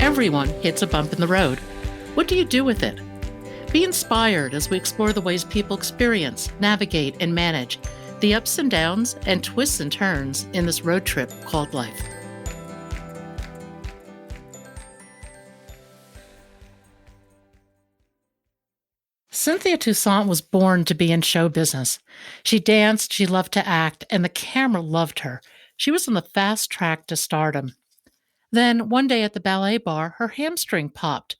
Everyone hits a bump in the road. What do you do with it? Be inspired as we explore the ways people experience, navigate, and manage the ups and downs and twists and turns in this road trip called life. Cynthia Toussaint was born to be in show business. She danced, she loved to act, and the camera loved her. She was on the fast track to stardom. Then, one day at the ballet bar, her hamstring popped.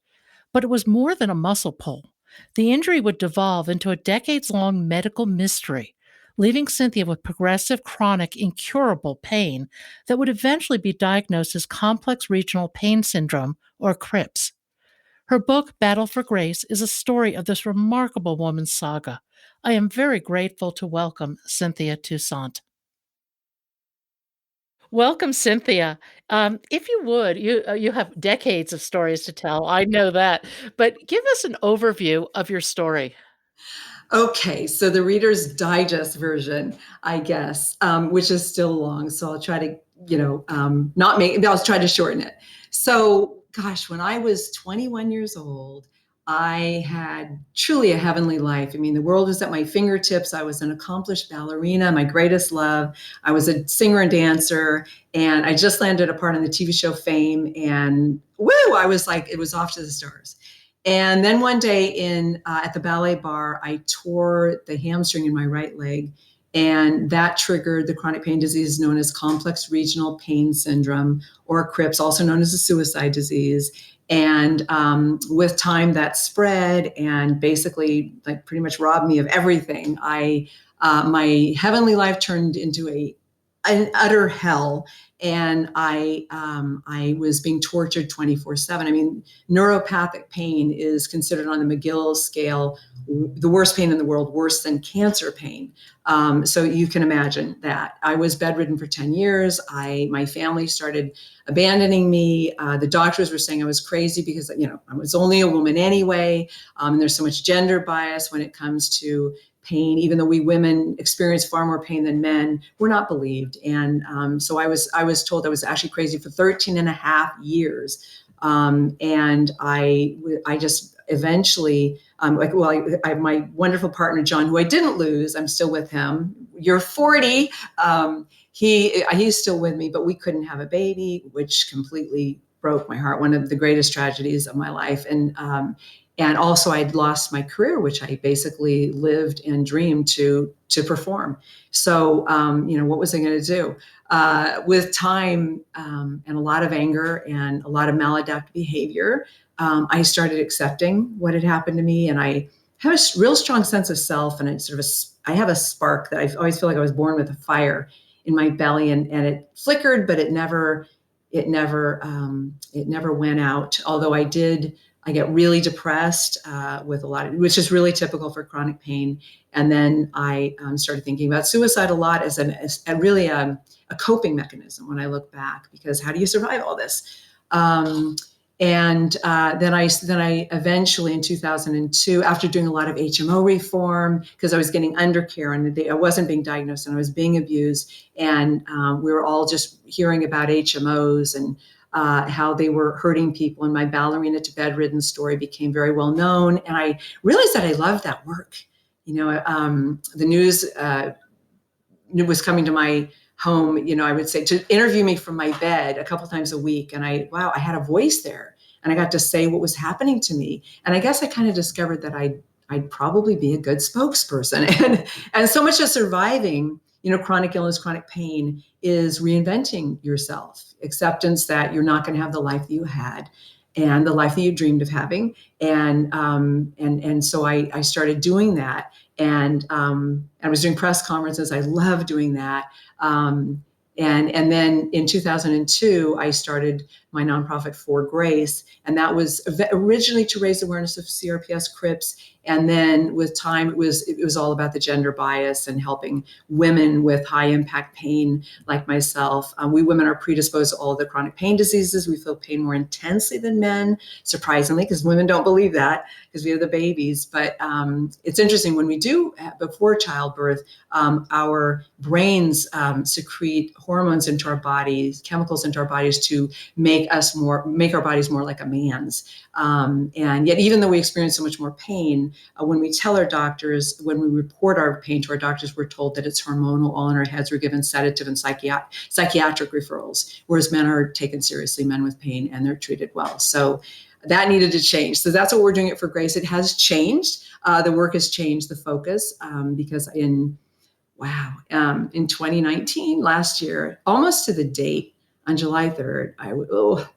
But it was more than a muscle pull. The injury would devolve into a decades long medical mystery, leaving Cynthia with progressive, chronic, incurable pain that would eventually be diagnosed as complex regional pain syndrome, or CRIPS. Her book, Battle for Grace, is a story of this remarkable woman's saga. I am very grateful to welcome Cynthia Toussaint. Welcome, Cynthia. If you would, you have decades of stories to tell. I know that, but give us an overview of your story. Okay, so the Reader's Digest version, I guess, which is still long. So I'll try to, not make. I'll try to shorten it. So, gosh, when I was 21 years old, I had truly a heavenly life. I mean, the world was at my fingertips. I was an accomplished ballerina, my greatest love. I was a singer and dancer, and I just landed a part on the TV show Fame, and woo, I was like, it was off to the stars. And then one day at the ballet bar, I tore the hamstring in my right leg, and that triggered the chronic pain disease known as complex regional pain syndrome, or CRIPS, also known as a suicide disease. And with time, that spread and basically, like, pretty much robbed me of everything. My heavenly life turned into an utter hell, and I was being tortured 24/7. I mean, neuropathic pain is considered on the McGill scale the worst pain in the world, worse than cancer pain. So you can imagine that. I was bedridden for 10 years. My family started abandoning me. The doctors were saying I was crazy because, I was only a woman anyway. And there's so much gender bias when it comes to pain. Even though we women experience far more pain than men, we're not believed. And so I was told I was actually crazy for 13 and a half years. And I just eventually, my wonderful partner, John, who I didn't lose, I'm still with him. You're 40. He's still with me, but we couldn't have a baby, which completely broke my heart. One of the greatest tragedies of my life. And also I'd lost my career, which I basically lived and dreamed to perform. So, what was I going to do? With time and a lot of anger and a lot of maladaptive behavior, I started accepting what had happened to me. And I have a real strong sense of self. And I have a spark that I always feel like I was born with a fire in my belly, and it flickered, but it never went out. Although I get really depressed with a lot of, which is really typical for chronic pain. And then I started thinking about suicide a lot as really a coping mechanism when I look back, because how do you survive all this? Then I eventually in 2002, after doing a lot of HMO reform, because I was getting undercare and I wasn't being diagnosed and I was being abused. And we were all just hearing about HMOs and how they were hurting people. And my ballerina to bedridden story became very well known. And I realized that I loved that work. The news was coming to my home, I would say, to interview me from my bed a couple times a week. And I had a voice there, and I got to say what was happening to me. And I guess I kind of discovered that I'd probably be a good spokesperson. And so much of surviving, chronic illness, chronic pain is reinventing yourself, acceptance that you're not going to have the life that you had and the life that you dreamed of having. And so I started doing that. And I was doing press conferences. I love doing that. And then in 2002, I started my nonprofit For Grace, and that was originally to raise awareness of CRPS, CRIPS, and then with time, it was all about the gender bias and helping women with high impact pain like myself. We women are predisposed to all of the chronic pain diseases. We feel pain more intensely than men, surprisingly, because women don't believe that because we have the babies. But it's interesting, when we do before childbirth, our brains secrete hormones into our bodies, chemicals into our bodies to make make our bodies more like a man's. And yet, even though we experience so much more pain, when we tell our doctors, when we report our pain to our doctors, we're told that it's hormonal. All in our heads, we're given sedative and psychiatric referrals, whereas men are taken seriously, men with pain, and they're treated well. So that needed to change. So that's what we're doing it for Grace. It has changed. The work has changed the focus, because in 2019, last year, almost to the date, on July 3rd,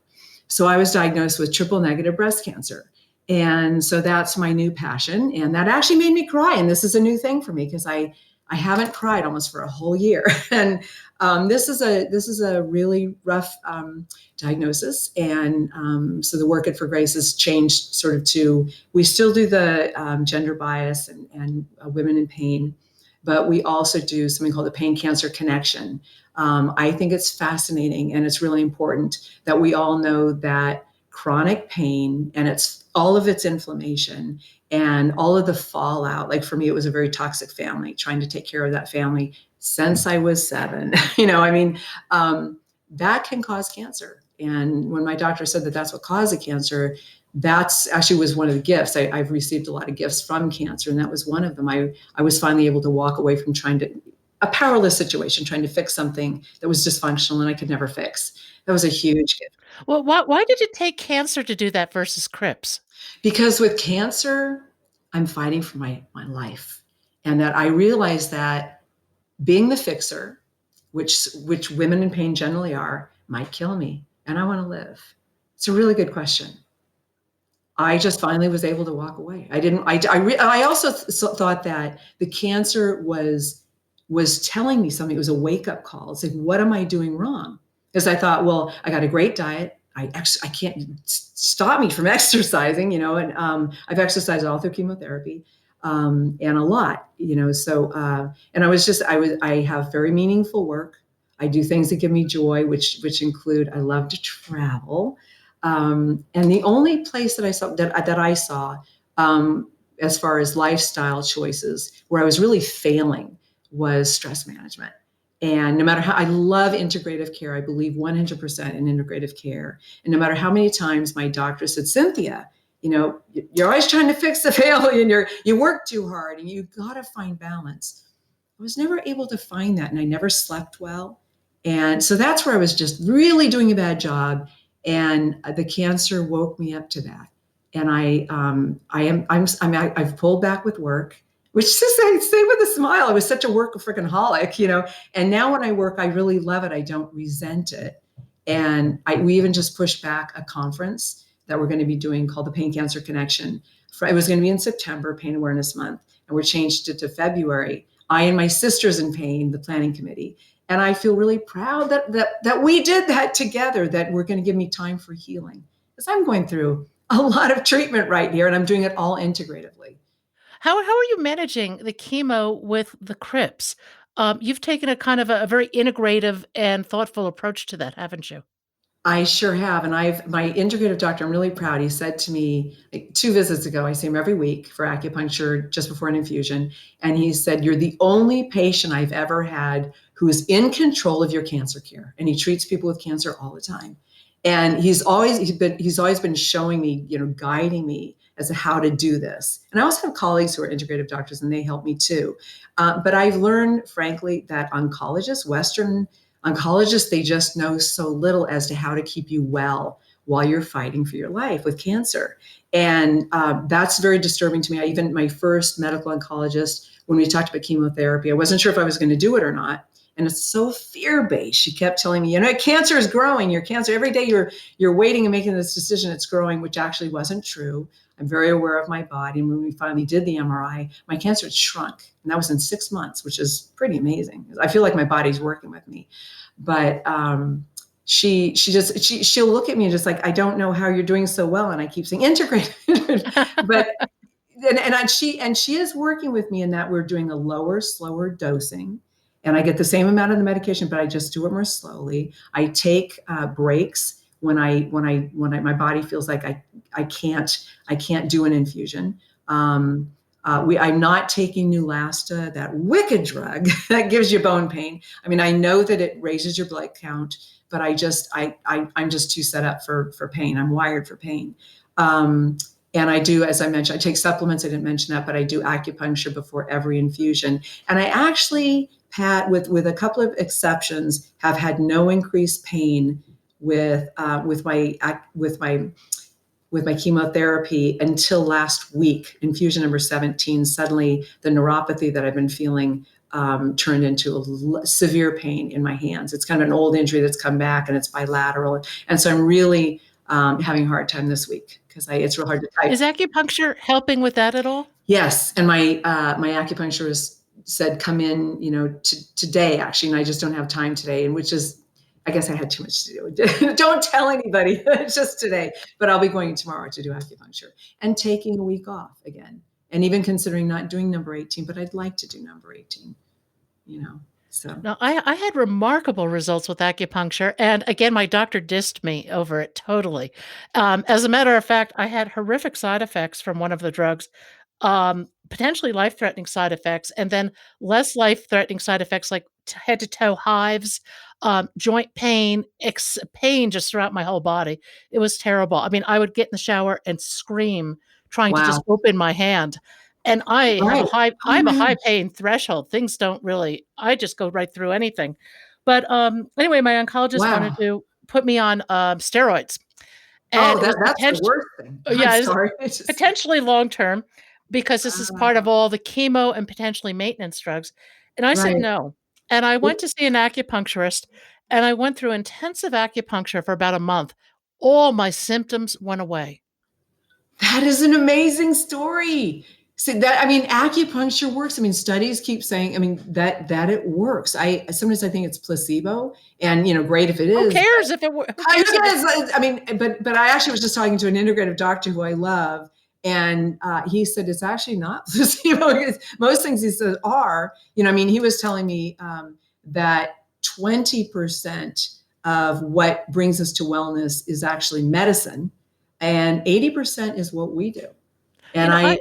so I was diagnosed with triple negative breast cancer. And so that's my new passion. And that actually made me cry. And this is a new thing for me, because I haven't cried almost for a whole year. And this is a really rough diagnosis. And so the work at For Grace has changed sort of to, we still do the gender bias and women in pain, but we also do something called the Pain Cancer Connection. I think it's fascinating, and it's really important that we all know that chronic pain and all of its inflammation and all of the fallout, like for me, it was a very toxic family, trying to take care of that family since I was 7. That can cause cancer. And when my doctor said that that's what caused the cancer, that's actually was one of the gifts. I've received a lot of gifts from cancer, and that was one of them. I was finally able to walk away from a powerless situation, trying to fix something that was dysfunctional and I could never fix. That was a huge gift. Well, why did it take cancer to do that versus Crips? Because with cancer, I'm fighting for my life. And that I realized that being the fixer, which women in pain generally are, might kill me. And I want to live. It's a really good question. I just finally was able to walk away. I also thought that the cancer was telling me something. It was a wake up call. It's like, what am I doing wrong? Because I thought, well, I got a great diet. I can't stop me from exercising, and I've exercised all through chemotherapy, and a lot, So, and I have very meaningful work. I do things that give me joy, which include, I love to travel. And the only place that I saw, as far as lifestyle choices, where I was really failing was stress management. And no matter how, I love integrative care. I believe 100% in integrative care. And no matter how many times my doctor said, Cynthia, you're always trying to fix the failure, and you work too hard, and you got to find balance. I was never able to find that, and I never slept well. And so that's where I was just really doing a bad job. And the cancer woke me up to that. And I've pulled back with work, which is, I say with a smile. I was such a workaholic, and now when I work, I really love it. I don't resent it. And we even just pushed back a conference that we're going to be doing called the Pain Cancer Connection. It was going to be in September, Pain Awareness Month, and we changed it to February. I and my sisters in pain, the planning committee. And I feel really proud that we did that together, that we're going to give me time for healing. Because I'm going through a lot of treatment right here, and I'm doing it all integratively. How are you managing the chemo with the Crips? You've taken a kind of a very integrative and thoughtful approach to that, haven't you? I sure have. And my integrative doctor, I'm really proud. He said to me like 2 visits ago, I see him every week for acupuncture just before an infusion. And he said, you're the only patient I've ever had who is in control of your cancer care. And he treats people with cancer all the time. And he's always been showing me, guiding me as to how to do this. And I also have colleagues who are integrative doctors, and they help me too. But I've learned, frankly, that Western oncologists, they just know so little as to how to keep you well while you're fighting for your life with cancer. And that's very disturbing to me. My first medical oncologist, when we talked about chemotherapy, I wasn't sure if I was going to do it or not. And it's so fear-based. She kept telling me, cancer is growing. Your cancer, every day you're waiting and making this decision, it's growing, which actually wasn't true. I'm very aware of my body. And when we finally did the MRI, my cancer had shrunk. And that was in 6 months, which is pretty amazing. I feel like my body's working with me. But she'll look at me and just like, I don't know how you're doing so well. And I keep saying integrated. But she is working with me in that we're doing a lower, slower dosing. And I get the same amount of the medication, but I just do it more slowly. I take breaks when my body feels like I can't do an infusion. I'm not taking Neulasta, that wicked drug that gives you bone pain. I mean, I know that it raises your blood count, but I'm just too set up for pain. I'm wired for pain. And I do, as I mentioned, I take supplements. I didn't mention that, but I do acupuncture before every infusion. And I actually, Pat, with a couple of exceptions, have had no increased pain with my chemotherapy until last week, infusion number 17. Suddenly, the neuropathy that I've been feeling turned into severe pain in my hands. It's kind of an old injury that's come back, and it's bilateral. And so I'm really having a hard time this week because it's real hard to type. Is acupuncture helping with that at all? Yes, and my acupuncturist said come in, today actually, and I just don't have time today, and which is, I guess I had too much to do. Don't tell anybody. It's just today, but I'll be going tomorrow to do acupuncture and taking a week off again, and even considering not doing number 18, but I'd like to do number 18. So. No, I had remarkable results with acupuncture. And again, my doctor dissed me over it totally. As a matter of fact, I had horrific side effects from one of the drugs, potentially life-threatening side effects, and then less life-threatening side effects like head-to-toe hives, joint pain, pain just throughout my whole body. It was terrible. I mean, I would get in the shower and scream, trying to just Wow. open my hand. And I have Right. a high Oh, man. pain threshold. Things don't really I just go right through anything. But, anyway, my oncologist wanted Wow. to put me on, steroids, and Oh, it was that's the worst thing. I'm yeah, it was sorry. It's just, potentially long term because this is part of all the chemo and potentially maintenance drugs, and I said right. no, and I went to see an acupuncturist, and I went through intensive acupuncture for about a month. All my symptoms went away. That is an amazing story. See that, I mean, acupuncture works. I mean, studies keep saying, I mean, that it works. I sometimes I think it's placebo, and great if it Who is. cares if it wo who I cares if it mean, but I actually was just talking to an integrative doctor who I love, and he said it's actually not placebo. Because most things he says are, I mean, he was telling me that 20% of what brings us to wellness is actually medicine, and 80% is what we do. You And know,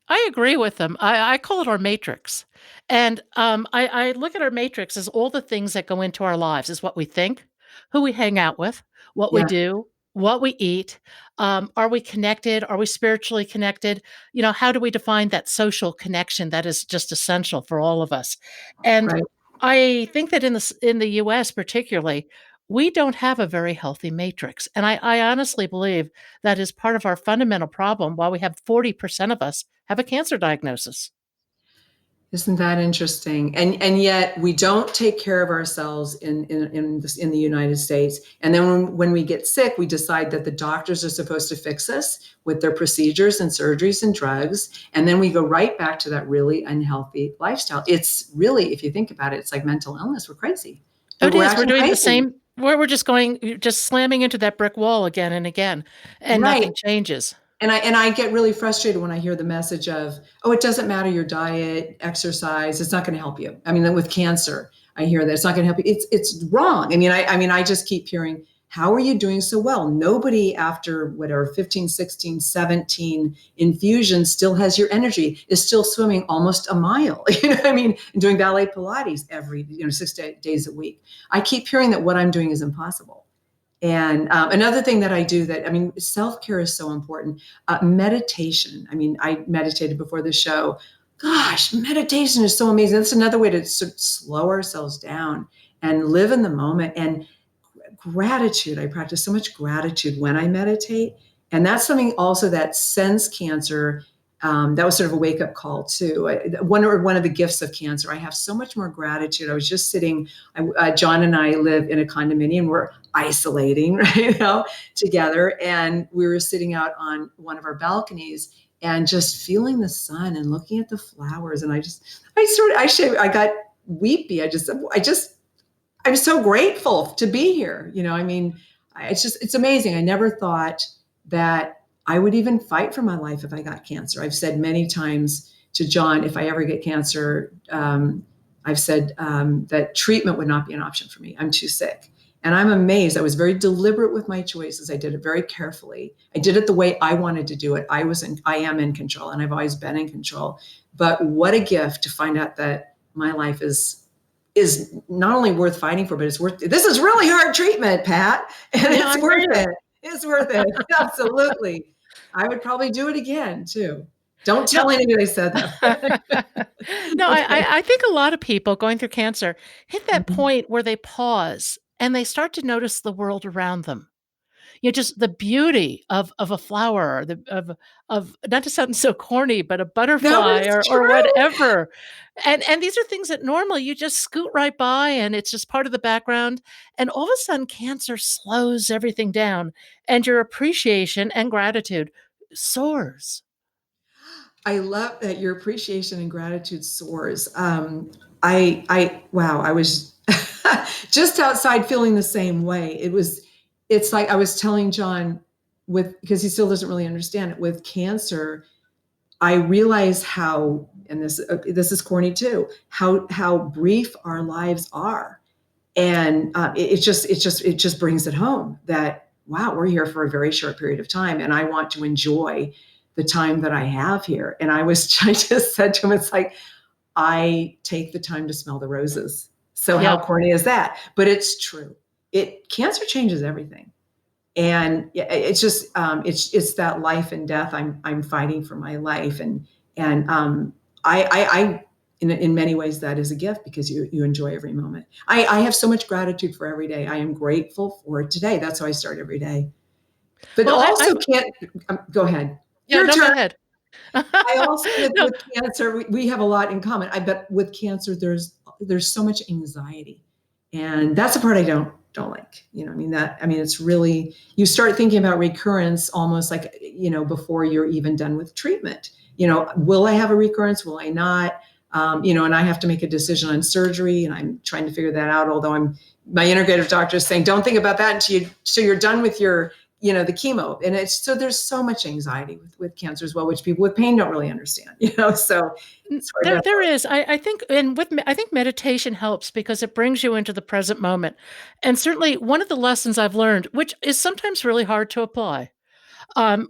I agree with them. I call it our matrix. And I look at our matrix as all the things that go into our lives is what we think, who we hang out with, what we yeah, do, what we eat. Are we connected? Are we spiritually connected? How do we define that social connection that is just essential for all of us? And right. I think that in the US particularly, we don't have a very healthy matrix. And I honestly believe that is part of our fundamental problem why we have 40% of us have a cancer diagnosis. Isn't that interesting? And yet we don't take care of ourselves in the United States. And then when we get sick, we decide that the doctors are supposed to fix us with their procedures and surgeries and drugs. And then we go right back to that really unhealthy lifestyle. It's really, if you think about it, it's like mental illness. We're crazy. Oh, it We're is. We're actually doing the crazy. same. We're just slamming into that brick wall again and again, and Right. nothing changes. And I get really frustrated when I hear the message of, oh, it doesn't matter your diet, exercise, it's not going to help you. I mean, with cancer, I hear that it's not going to help you. It's wrong. I just keep hearing, how are you doing so well? Nobody after whatever 15, 16, 17 infusions still has your energy, is still swimming almost a mile. And doing ballet Pilates every 6 days a week. I keep hearing that what I'm doing is impossible. And another thing that I do self-care is so important. Meditation. I meditated before the show. Gosh, meditation is so amazing. That's another way to sort of slow ourselves down and live in the moment. And gratitude. I practice so much gratitude when I meditate. And that's something also that since cancer, that was sort of a wake up call too. One of the gifts of cancer, I have so much more gratitude. I was just sitting, John and I live in a condominium. We're isolating, right, together. And we were sitting out on one of our balconies and just feeling the sun and looking at the flowers. And I got weepy. I'm so grateful to be here. It's amazing. I never thought that I would even fight for my life if I got cancer. I've said many times to John, if I ever get cancer, I've said that treatment would not be an option for me. I'm too sick. And I'm amazed. I was very deliberate with my choices. I did it very carefully. I did it the way I wanted to do it. I am in control, and I've always been in control. But what a gift to find out that my life is not only worth fighting for, but it's worth. This is really hard treatment, Pat, and Yeah, I it's hear worth you. it. It's worth it. Absolutely. I would probably do it again too. Don't No, tell anybody I said that. no, Okay. I think a lot of people going through cancer hit that Mhm. point where they pause and they start to notice the world around them. You know, just the beauty of a flower, or of not to sound so corny, but a No, but butterfly it's or true. whatever. And these are things that normally you just scoot right by and it's just part of the background. And all of a sudden, cancer slows everything down and your appreciation and gratitude soars. I love that your appreciation and gratitude soars. Wow, I was just outside feeling the same way. It's like I was telling John because he still doesn't really understand it with cancer. I realize how, and this is corny too, how brief our lives are, and it just brings it home that wow, we're here for a very short period of time, and I want to enjoy the time that I have here. And I just said to him, it's like I take the time to smell the roses. So how Yeah. corny is that? But it's true. It Cancer changes everything, and yeah, it's just it's that life and death. I'm fighting for my life, and I in many ways that is a gift because you enjoy every moment. I have so much gratitude for every day. I am grateful for today. That's how I start every day. But Well, I also can't go ahead. yeah, Your no, go turn. ahead. I also No, with cancer, we have a lot in common. I bet with cancer, there's so much anxiety, and that's the part I don't like. I mean, it's really you start thinking about recurrence almost like before you're even done with treatment. Will I have a recurrence? Will I not? And I have to make a decision on surgery, and I'm trying to figure that out. Although my integrative doctor is saying, don't think about that until you're done with your the chemo. And it's so there's so much anxiety with cancer as well, which people with pain don't really understand. So it's hard there to. there is. I think and with I think meditation helps because it brings you into the present moment. And certainly one of the lessons I've learned, which is sometimes really hard to apply,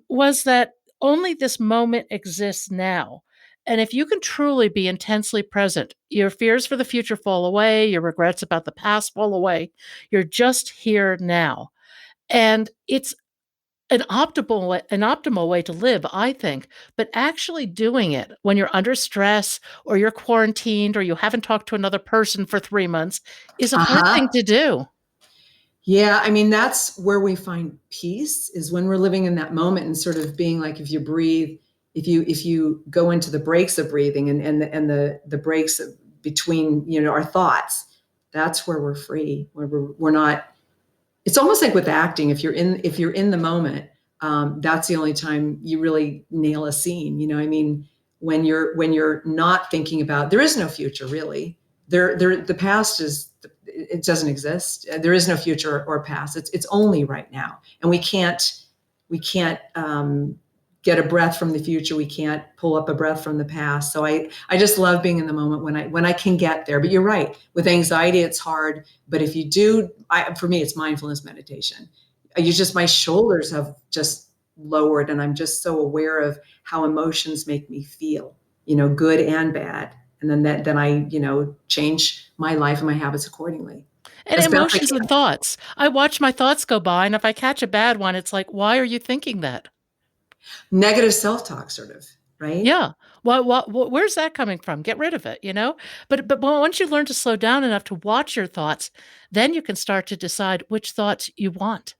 was that only this moment exists now. And if you can truly be intensely present, your fears for the future fall away, your regrets about the past fall away. You're just here now. And it's an optimal way to live, I think, but actually doing it when you're under stress or you're quarantined or you haven't talked to another person for 3 months is a hard Uh-huh. thing to do. Yeah, I mean that's where we find peace is when we're living in that moment and sort of being like if you breathe, if you go into the breaks of breathing and the breaks between our thoughts, that's where we're free, where we're not. It's almost like with acting. If you're in the moment, that's the only time you really nail a scene. I mean, when you're not thinking about, there is no future really. The past is it doesn't exist. There is no future or past. It's only right now, and we can't get a breath from the future. We can't pull up a breath from the past. So I just love being in the moment when I can get there. But you're right. With anxiety, it's hard. But if you do, for me, it's mindfulness meditation. My shoulders have just lowered, and I'm just so aware of how emotions make me feel, good and bad. And then I, change my life and my habits accordingly And as best I emotions and can. thoughts. I watch my thoughts go by, and if I catch a bad one, it's like, "Why are you thinking that?" Negative self-talk, sort of, right? Yeah. Where's that coming from? Get rid of it, you know? But once you learn to slow down enough to watch your thoughts, then you can start to decide which thoughts you want.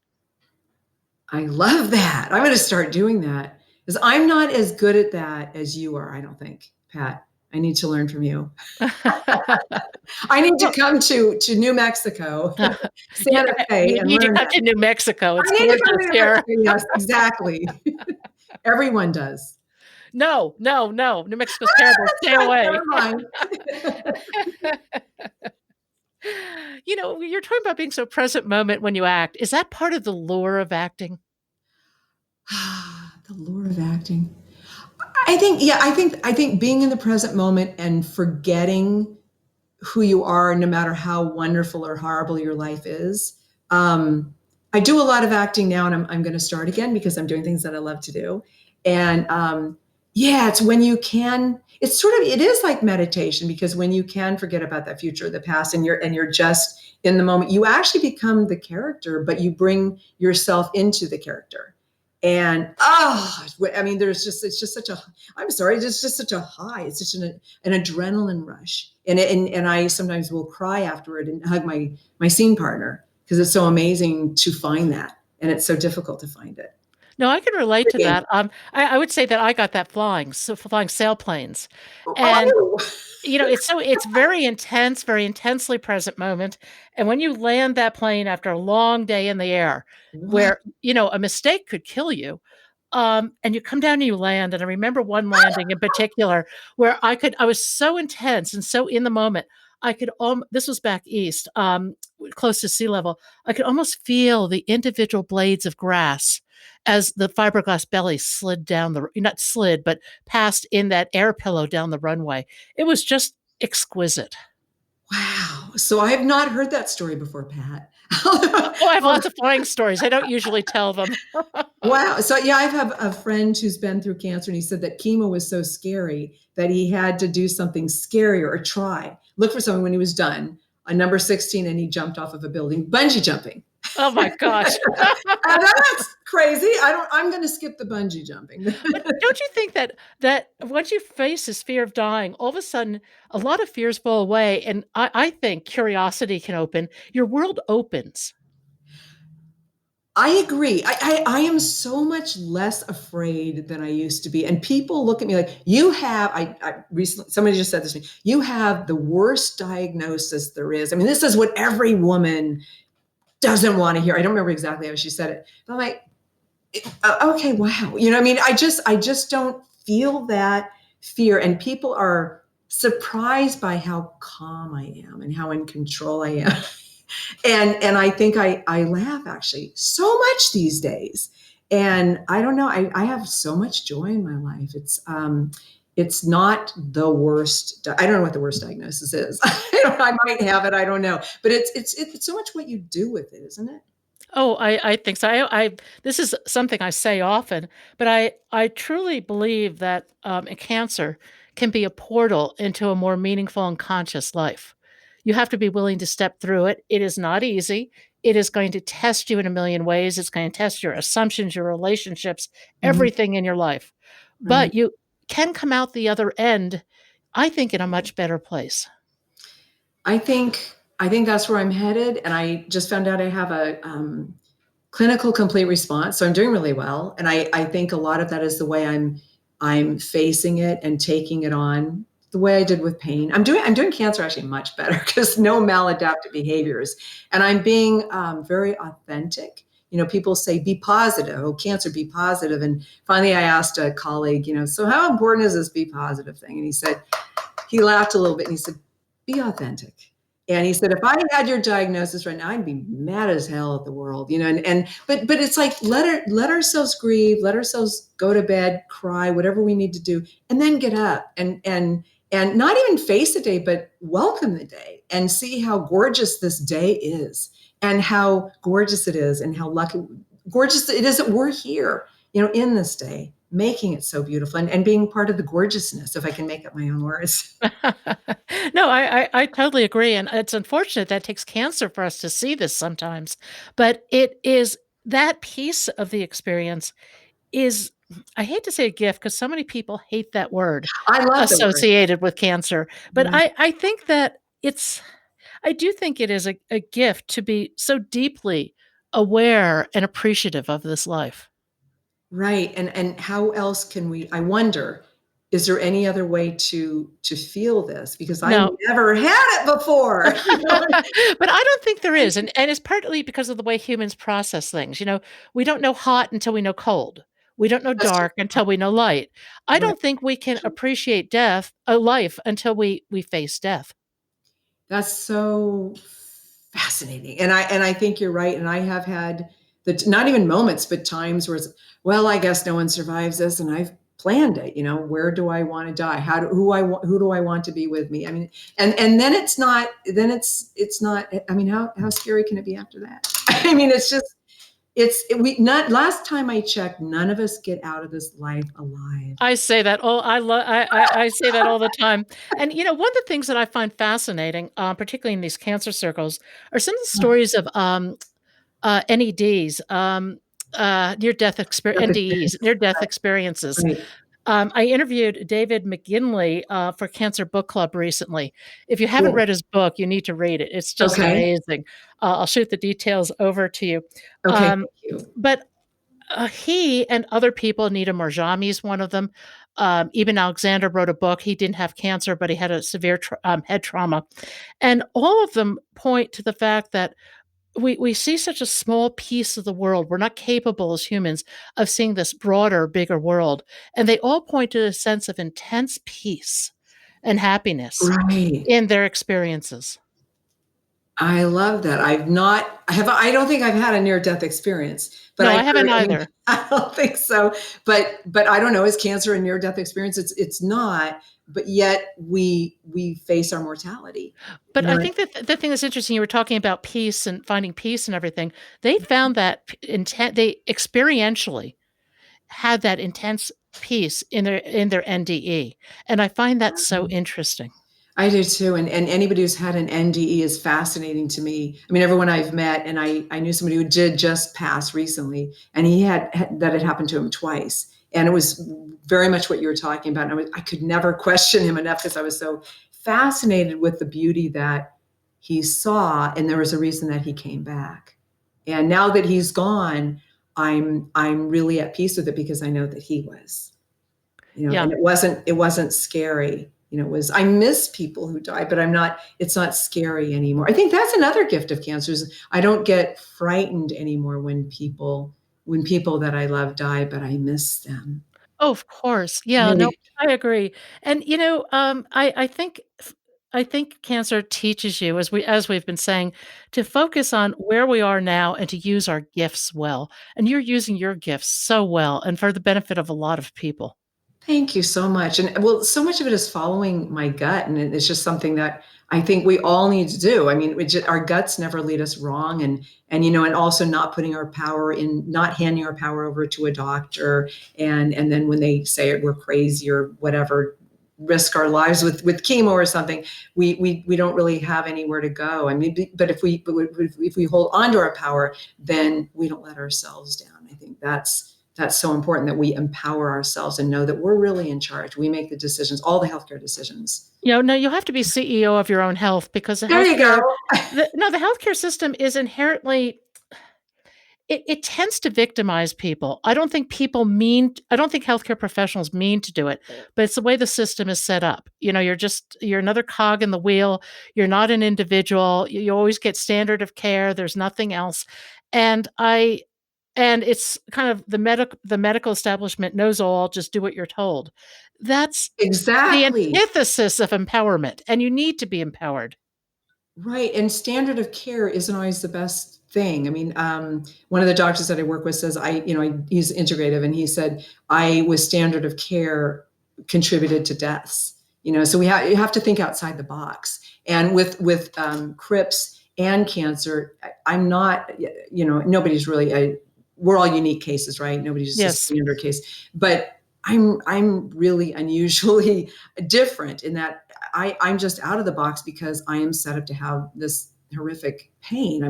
I love that. I'm going to start doing that because I'm not as good at that as you are, I don't think, Pat. I need to learn from you. I need to Well, come to New Mexico, yeah, Santa Fe, you and need to learn come that. to New Mexico. It's I need to come gorgeous to New here. Mexico. Yes, exactly. Everyone does. No, no, no. New Mexico's terrible. That's Stay right. away. Never mind. You're talking about being so present moment when you act. Is that part of the lure of acting? The lure of acting. I think, yeah, I think being in the present moment and forgetting who you are, no matter how wonderful or horrible your life is, I do a lot of acting now, and I'm going to start again because I'm doing things that I love to do. And yeah, it's when you can. It's sort of, it is like meditation, because when you can forget about that future, the past, and you're just in the moment, you actually become the character, but you bring yourself into the character. And I mean, it's just such a, I'm sorry, it's just such a high. It's such an adrenaline rush, and I sometimes will cry afterward and hug my scene partner, because it's so amazing to find that, and it's so difficult to find it. No, I can relate to that. I would say that I got that flying sailplanes, and Oh, it's very intense, very intensely present moment. And when you land that plane after a long day in the air, wow. where a mistake could kill you, and you come down and you land. And I remember one landing in particular where I was so intense and so in the moment. I could this was back east, close to sea level. I could almost feel the individual blades of grass as the fiberglass belly slid down not slid, but passed in that air pillow down the runway. It was just exquisite. Wow. So I have not heard that story before, Pat. Oh, I have lots of flying stories. I don't usually tell them. Wow. So yeah, I have a friend who's been through cancer, and he said that chemo was so scary that he had to do something scarier, or try, look for something when he was done, a number 16, and he jumped off of a building, bungee jumping. Oh my gosh. That's crazy. I'm going to skip the bungee jumping. But don't you think that once you face this fear of dying, all of a sudden a lot of fears fall away, and I think curiosity can open. Your world opens. I agree. I am so much less afraid than I used to be. And people look at me like, you have, I recently, somebody just said this to me, you have the worst diagnosis there is. I mean, this is what every woman doesn't want to hear. I don't remember exactly how she said it, but I'm like, okay, wow. I mean, I just don't feel that fear. And people are surprised by how calm I am and how in control I am. And I think I laugh actually so much these days. And I don't know, I have so much joy in my life. It's not the worst. I don't know what the worst diagnosis is. I might have it. I don't know. But it's so much what you do with it, isn't it? Oh, I think so. This is something I say often, but I truly believe that cancer can be a portal into a more meaningful and conscious life. You have to be willing to step through it. It is not easy. It is going to test you in a million ways. It's going to test your assumptions, your relationships, Mhm. everything in your life. Right. But you can come out the other end, I think, in a much better place. I think that's where I'm headed. And I just found out I have a clinical complete response. So I'm doing really well. And I think a lot of that is the way I'm facing it and taking it on, the way I did with pain. I'm doing cancer actually much better, because no maladaptive behaviors. And I'm being very authentic. People say be positive. Oh, cancer, be positive. And finally I asked a colleague, so how important is this be positive thing? And he laughed a little bit, and he said, be authentic. And he said, if I had your diagnosis right now, I'd be mad as hell at the world, but it's like, let ourselves grieve, let ourselves go to bed, cry, whatever we need to do, and then get up and not even face the day, but welcome the day and see how gorgeous this day is, and how gorgeous it is, and how gorgeous it is that we're here, in this day, making it so beautiful, and being part of the gorgeousness, if I can make up my own words. No, I totally agree. And it's unfortunate that it takes cancer for us to see this sometimes. But it is that piece of the experience is, I hate to say a gift because so many people hate that word I love the word. associated with cancer. But Yeah. I think that I do think it is a gift to be so deeply aware and appreciative of this life. Right. And how else can we, I wonder, is there any other way to feel this? Because I No, never had it before. but I don't think there is, and it's partly because of the way humans process things. We don't know hot until we know cold. We don't know That's true. dark until we know light. I Right. don't think we can appreciate a life until we face death. That's so fascinating. And I think you're right. And I have had not even moments, but times where it's, well, I guess no one survives this, and I've planned it. Where do I want to die? Who do I want to be with me? I mean, and then it's not. I mean, how scary can it be after that? I mean, we not last time I checked, none of us get out of this life alive. I say that. Oh, I say that all the time. And one of the things that I find fascinating, particularly in these cancer circles, are some of the stories of NEDs, Death NDEs, experience. near death experiences. Right. I interviewed David McGinley for Cancer Book Club recently. If you haven't Cool. read his book, you need to read it. It's just Okay. amazing. I'll shoot the details over to you. Okay. Um, Thank you. but he and other people, Nita Morjami is one of them. Eben Alexander wrote a book. He didn't have cancer, but he had a severe head trauma. And all of them point to the fact that we see such a small piece of the world. We're not capable as humans of seeing this broader, bigger world. And they all point to a sense of intense peace and happiness Right. in their experiences. I love that. I don't think I've had a near death experience, but No, I've I haven't heard, I mean, either. I don't think so. But I don't know, is cancer a near death experience? It's not, but yet we face our mortality. But You I know, think that the thing that's interesting, you were talking about peace and finding peace and everything. They found that intent, they experientially had that intense peace in their NDE. And I find that so interesting. I do too. And anybody who's had an NDE is fascinating to me. I mean, everyone I've met, and I knew somebody who did just pass recently, and that had happened to him twice. And it was very much what you were talking about. And I could never question him enough because I was so fascinated with the beauty that he saw. And there was a reason that he came back. And now that he's gone, I'm really at peace with it because I know that he was, Yeah. and it wasn't scary. It was, I miss people who die, but it's not scary anymore. I think that's another gift of cancer is I don't get frightened anymore when people that I love die, but I miss them. Oh, of course. Yeah, no, Really. I agree. And I think cancer teaches you, as we've been saying, to focus on where we are now and to use our gifts well. And you're using your gifts so well and for the benefit of a lot of people. Thank you so much. And well, so much of it is following my gut. And it's just something that I think we all need to do. I mean, our guts never lead us wrong. And also not putting our power in, not handing our power over to a doctor. And then when they say we're crazy or whatever, risk our lives with chemo or something, we don't really have anywhere to go. I mean, but if we hold on to our power, then we don't let ourselves down. I think that's so important that we empower ourselves and know that we're really in charge. We make the decisions, all the healthcare decisions. No, you have to be CEO of your own health because There you go. the healthcare system is inherently it tends to victimize people. I don't think healthcare professionals mean to do it, but it's the way the system is set up. You're another cog in the wheel. You're not an individual. You always get standard of care. There's nothing else. And it's kind of the medical establishment knows all, just do what you're told. That's the Exactly. antithesis of empowerment, and you need to be empowered. Right. And standard of care isn't always the best thing. I mean, one of the doctors that I work with says, he's integrative, and he said, I was standard of care contributed to deaths. So you have to think outside the box. And with CRIPS and cancer, I'm not, nobody's really, we're all unique cases, right? Nobody's just a Yes. standard case, but I'm really unusually different in that I'm just out of the box because I am set up to have this horrific pain.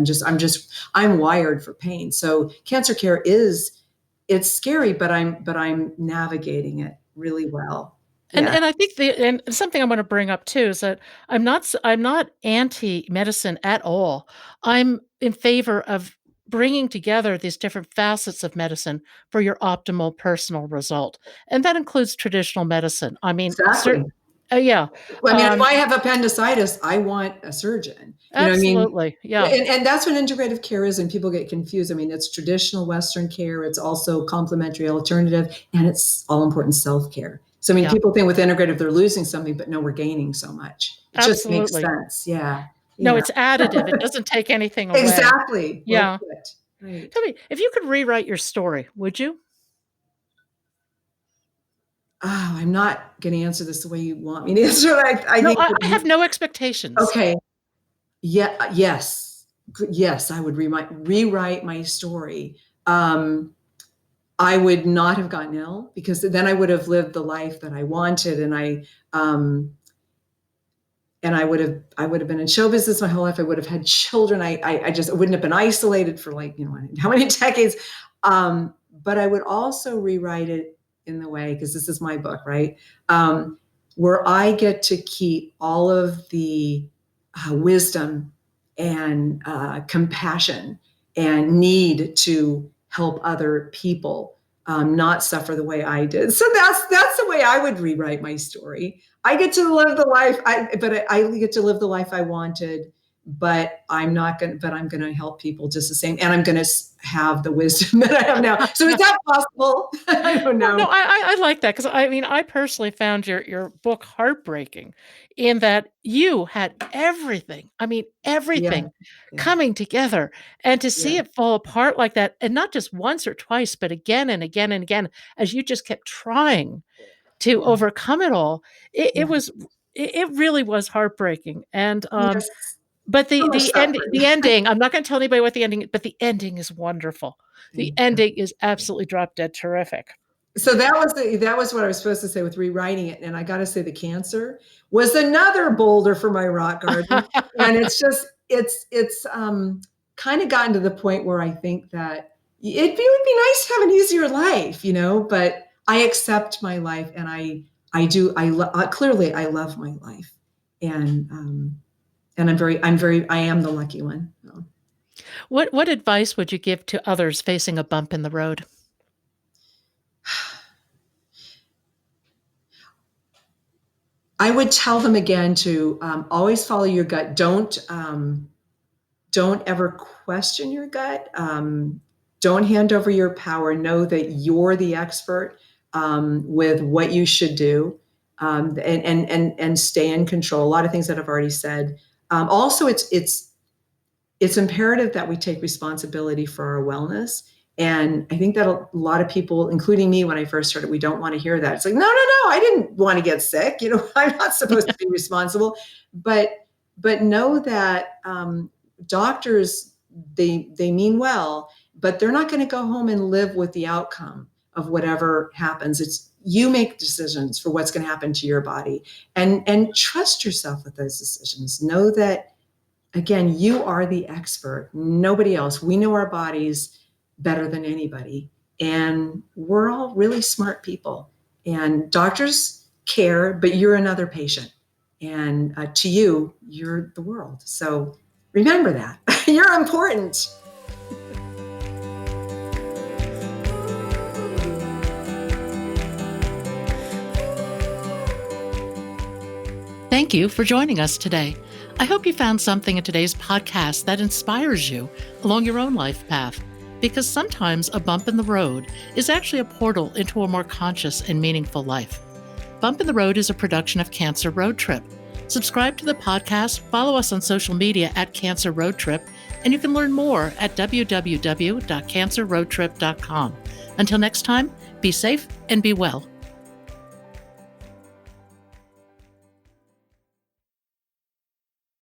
I'm wired for pain. So cancer care it's scary, but I'm navigating it really well. And Yeah. I think and something I want to bring up too is that I'm not anti-medicine at all. I'm in favor of bringing together these different facets of medicine for your optimal personal result, and that includes traditional medicine. I mean, Exactly. yeah, Well, I mean, if um, I have appendicitis, I want a surgeon. What I mean? absolutely, yeah, And that's what integrative care is, and people get confused. I mean, it's traditional Western care, it's also complementary alternative, and it's all important self-care. So, I mean, yeah, people think with integrative they're losing something, but no, we're gaining so much. It just makes absolutely. sense. Yeah. No, Yeah. it's additive. It doesn't take anything away. Exactly. Well Yeah. put. Right. Tell me, if you could rewrite your story, would you? Oh, I'm not going to answer this the way you want me to answer it. I No, think I have no expectations. okay. Yeah, yes. Yes, I would rewrite my story. I would not have gotten ill, because then I would have lived the life that I wanted, um, and I would have been in show business my whole life. I would have had children. I just wouldn't have been isolated for, like, how many decades. But I would also rewrite it in the way, because this is my book, right? Where I get to keep all of the wisdom and compassion and need to help other people not suffer the way I did. So that's the way I would rewrite my story. I get to live the life, I get to live the life I wanted, but I'm going to help people just the same. And I'm going to have the wisdom that I have now. So is that possible? I don't Well, no, know. I like that, because I mean, I personally found your book heartbreaking in that you had everything. I mean, Yeah. everything Yeah. coming together, and to see Yeah. it fall apart like that, and not just once or twice, but again and again and again, as you just kept trying to Yeah. overcome it all. It Yeah. was it really was heartbreaking. And Yes. but So much suffering. the ending, I'm not going to tell anybody what the ending, but the ending is wonderful. The Thank you. ending is absolutely drop dead terrific. So that was what I was supposed to say with rewriting it. And I got to say, the cancer was another boulder for my rock garden. And it's kind of gotten to the point where I think that it would be nice to have an easier life, but I accept my life, and clearly I love my life. And I am the lucky one. So. What advice would you give to others facing a bump in the road? I would tell them again to always follow your gut. Don't ever question your gut. Don't hand over your power. Know that you're the expert with what you should do, and stay in control. A lot of things that I've already said. Also, it's imperative that we take responsibility for our wellness. And I think that a lot of people, including me when I first started, we don't want to hear that. It's like, no, I didn't want to get sick. I'm not supposed to be responsible. But know that doctors, they mean well, but they're not going to go home and live with the outcome of whatever happens. It's you make decisions for what's going to happen to your body, and trust yourself with those decisions. Know that, again, you are the expert, nobody else. We know our bodies better than anybody. And we're all really smart people. And doctors care, but you're another patient. And to you, you're the world. So remember that. You're important. Thank you for joining us today. I hope you found something in today's podcast that inspires you along your own life path, because sometimes a bump in the road is actually a portal into a more conscious and meaningful life. Bump in the Road is a production of Cancer Road Trip. Subscribe to the podcast, follow us on social media at Cancer Road Trip, and you can learn more at www.cancerroadtrip.com. Until next time, be safe and be well.